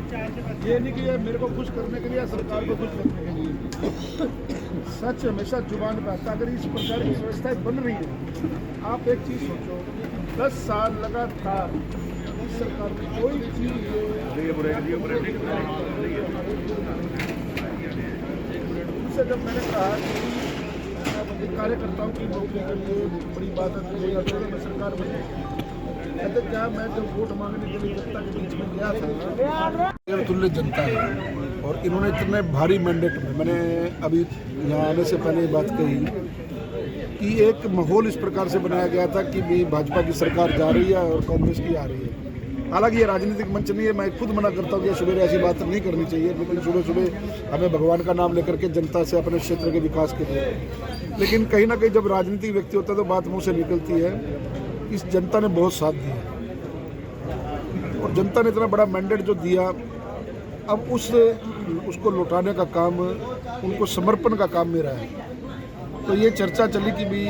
ये नहीं कि ये मेरे को खुश करने के लिए या सरकार को खुश करने के लिए। सच हमेशा जुबान पे आता है। अगर इस प्रकार की व्यवस्थाएं बन रही है, आप एक चीज़ सोचो, 10 साल लगातार इस सरकार की कोई चीज़ उनसे जब मैंने कहा कि कार्यकर्ताओं की नौकरी के लिए बड़ी बात है, तो मैं सरकार में कहते क्या, मैं जब वोट मांगने के लिए जनता के बीच में गया था, तुल्य जनता है और इन्होंने इतने भारी मैंडेट में, मैंने अभी यहाँ आने से पहले ये बात कही कि एक माहौल इस प्रकार से बनाया गया था कि भी भाजपा की सरकार जा रही है और कांग्रेस की आ रही है। हालांकि ये राजनीतिक मंच नहीं है, मैं खुद मना करता हूँ कि सुबह ऐसी बात नहीं करनी चाहिए, लेकिन सुबह सुबह हमें भगवान का नाम लेकर के जनता से अपने क्षेत्र के विकास के लिए, लेकिन कहीं ना कहीं जब राजनीतिक व्यक्ति होता है तो बात मुँह से निकलती है। इस जनता ने बहुत साथ दिया और जनता ने इतना बड़ा मैंडेट जो दिया, अब उसको लौटाने का काम, उनको समर्पण का काम मेरा है। तो ये चर्चा चली कि भी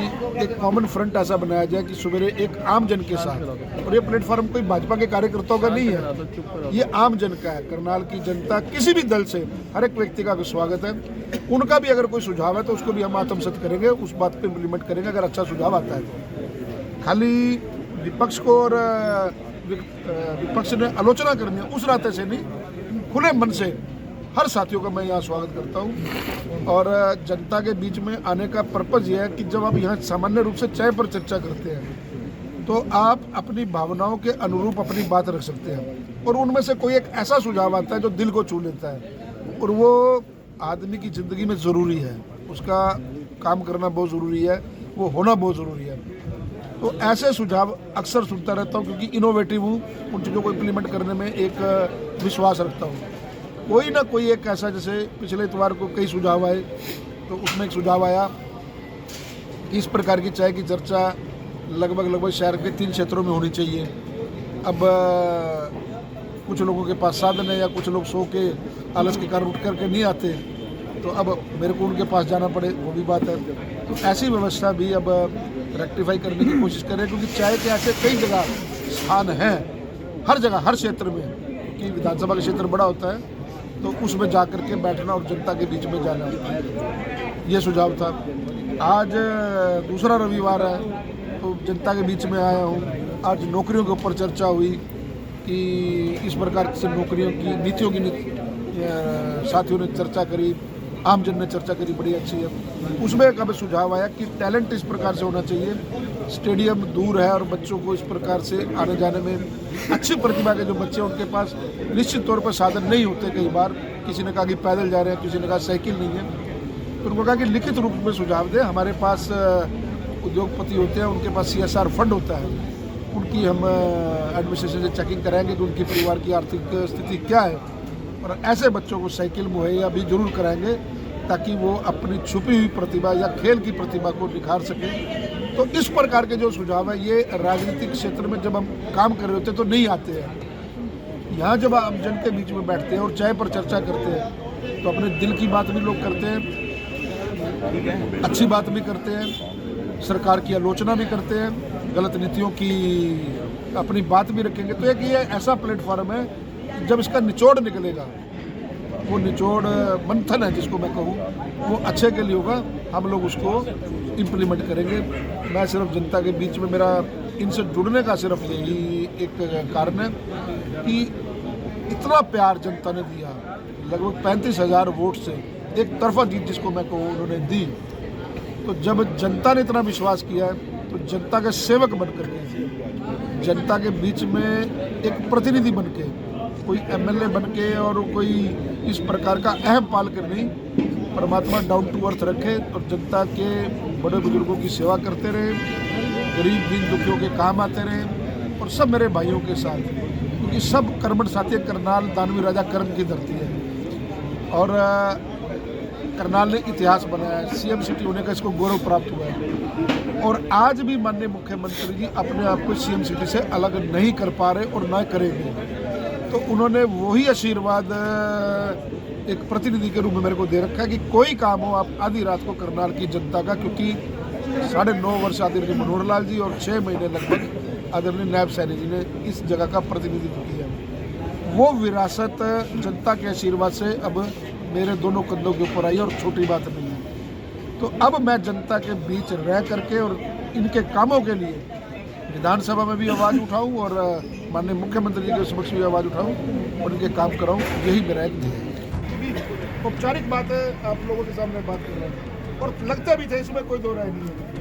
एक कॉमन फ्रंट ऐसा बनाया जाए कि सवेरे एक आम जन के साथ, और ये प्लेटफॉर्म कोई भाजपा के कार्यकर्ताओं का नहीं है, ये आम जन का है। करनाल की जनता किसी भी दल से, हर एक व्यक्ति का स्वागत है। उनका भी अगर कोई सुझाव है तो उसको भी हम आत्मसात करेंगे, उस बात पे इम्प्लीमेंट करेंगे अगर अच्छा सुझाव आता है तो। खाली विपक्ष को और विपक्ष ने आलोचना करनी है उस रास्ते से नहीं, खुले मन से हर साथियों का मैं यहाँ स्वागत करता हूँ। और जनता के बीच में आने का पर्पज़ ये है कि जब आप यहाँ सामान्य रूप से चाय पर चर्चा करते हैं तो आप अपनी भावनाओं के अनुरूप अपनी बात रख सकते हैं, और उनमें से कोई एक ऐसा सुझाव आता है जो दिल को छू लेता है, और वो आदमी की ज़िंदगी में ज़रूरी है, उसका काम करना बहुत ज़रूरी है, वो होना बहुत ज़रूरी है। तो ऐसे सुझाव अक्सर सुनता रहता हूँ क्योंकि इनोवेटिव हूँ, उन चीज़ों को इम्प्लीमेंट करने में एक विश्वास रखता हूँ। कोई ना कोई एक ऐसा, जैसे पिछले इतवार को कई सुझाव आए, तो उसमें एक सुझाव आया कि इस प्रकार की चाय की चर्चा लगभग शहर के 3 क्षेत्रों में होनी चाहिए। अब कुछ लोगों के पास साधन है या कुछ लोग सो के आलस के कारण उठ करके नहीं आते, तो अब मेरे को उनके पास जाना पड़े, वो भी बात है। तो ऐसी व्यवस्था भी अब रेक्टिफाई करने की कोशिश करें, क्योंकि चाय के ऐसे कई जगह स्थान हैं, हर जगह, हर क्षेत्र में, कि विधानसभा का क्षेत्र बड़ा होता है तो उसमें जा कर के बैठना और जनता के बीच में जाना, ये सुझाव था। आज दूसरा रविवार है तो जनता के बीच में आया हूँ। आज नौकरियों के ऊपर चर्चा हुई कि इस प्रकार से नौकरियों की नीतियों की साथियों ने चर्चा करी, आम जन ने चर्चा करी, बड़ी अच्छी है। उसमें एक सुझाव आया कि टैलेंट इस प्रकार से होना चाहिए, स्टेडियम दूर है और बच्चों को इस प्रकार से आने जाने में, अच्छी प्रतिभा के जो बच्चे उनके पास निश्चित तौर पर साधन नहीं होते, कई बार किसी ने कहा कि पैदल जा रहे हैं, किसी ने कहा साइकिल नहीं है, तो उनको कहा कि लिखित रूप में सुझाव दें। हमारे पास उद्योगपति होते हैं, उनके पास CSR फंड होता है, उनकी हम एडमिनिस्ट्रेशन से चेकिंग कराएंगे कि उनकी परिवार की आर्थिक स्थिति क्या है, और ऐसे बच्चों को साइकिल मुहैया भी जरूर कराएंगे ताकि वो अपनी छुपी हुई प्रतिभा या खेल की प्रतिभा को निखार सकें। तो इस प्रकार के जो सुझाव है, ये राजनीतिक क्षेत्र में जब हम काम कर रहे होते तो नहीं आते हैं। यहाँ जब हम जन के बीच में बैठते हैं और चाय पर चर्चा करते हैं तो अपने दिल की बात भी लोग करते हैं, अच्छी बात भी करते हैं, सरकार की आलोचना भी करते हैं, गलत नीतियों की अपनी बात भी रखेंगे। तो एक ये ऐसा प्लेटफॉर्म है, जब इसका निचोड़ निकलेगा, वो निचोड़ मंथन है जिसको मैं कहूँ, वो अच्छे के लिए होगा, हम लोग उसको इम्प्लीमेंट करेंगे। मैं सिर्फ जनता के बीच में, मेरा इनसे जुड़ने का सिर्फ यही एक कारण है कि इतना प्यार जनता ने दिया, लगभग 35,000 वोट से एक तरफा जीत जिसको मैं कहूँ उन्होंने दी। तो जब जनता ने इतना विश्वास किया है तो जनता के सेवक बन करके, जनता के बीच में एक प्रतिनिधि बन के, कोई MLA बन के और कोई इस प्रकार का अहम पालकर नहीं, परमात्मा डाउन टू अर्थ रखे और जनता के बड़े बुजुर्गों की सेवा करते रहे, गरीब दीन दुखियों के काम आते रहे, और सब मेरे भाइयों के साथ, क्योंकि सब कर्मठ साथी, करनाल दानवी राजा कर्म की धरती है और करनाल ने इतिहास बनाया है, CM सिटी होने का इसको गौरव प्राप्त हुआ है। और आज भी माननीय मुख्यमंत्री जी अपने आप को CM सिटी से अलग नहीं कर पा रहे और ना करेंगे, तो उन्होंने वही आशीर्वाद एक प्रतिनिधि के रूप में मेरे को दे रखा है कि कोई काम हो आप आधी रात को करनाल की जनता का, क्योंकि 9.5 वर्ष आदरणीय मनोहर लाल जी और 6 महीने लगभग आदरणीय नायब सैनी जी ने इस जगह का प्रतिनिधित्व किया। वो विरासत जनता के आशीर्वाद से अब मेरे दोनों कंधों के ऊपर आई और छोटी बात नहीं है। तो अब मैं जनता के बीच रह करके और इनके कामों के लिए विधानसभा में भी आवाज़ उठाऊं और माननीय मुख्यमंत्री जी के समक्ष भी आवाज़ उठाऊं और इनके काम कराऊं, यही मेरा एक ध्येय है। औपचारिक बात है, आप लोगों के सामने बात कर रहे हैं और लगता भी था, इसमें कोई दो राय नहीं है।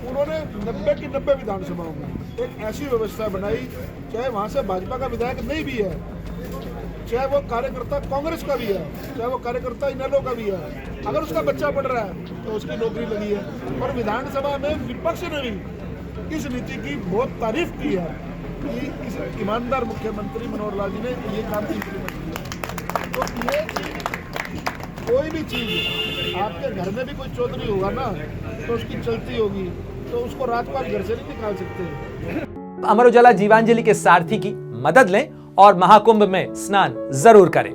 उन्होंने 90 की 90 विधानसभाओं में एक ऐसी व्यवस्था बनाई, चाहे वहाँ से भाजपा का विधायक नहीं भी है, चाहे वो कार्यकर्ता कांग्रेस का भी है, चाहे वो कार्यकर्ता इनेलो का भी है, अगर उसका बच्चा पढ़ रहा है तो उसकी नौकरी लगी है। और विधानसभा में विपक्ष ने भी इस नीति की बहुत तारीफ की है कि इस ईमानदार मुख्यमंत्री मनोहर लाल जी ने ये काम इम्प्लीमेंट किया। तो ये कोई भी चीज़ आपके घर में भी कोई चौधरी होगा ना, तो उसकी चलती होगी, तो उसको रात को आप घर से नहीं निकाल सकते। अमर उजाला जीवांजलि के सारथी की मदद लें और महाकुंभ में स्नान जरूर करें।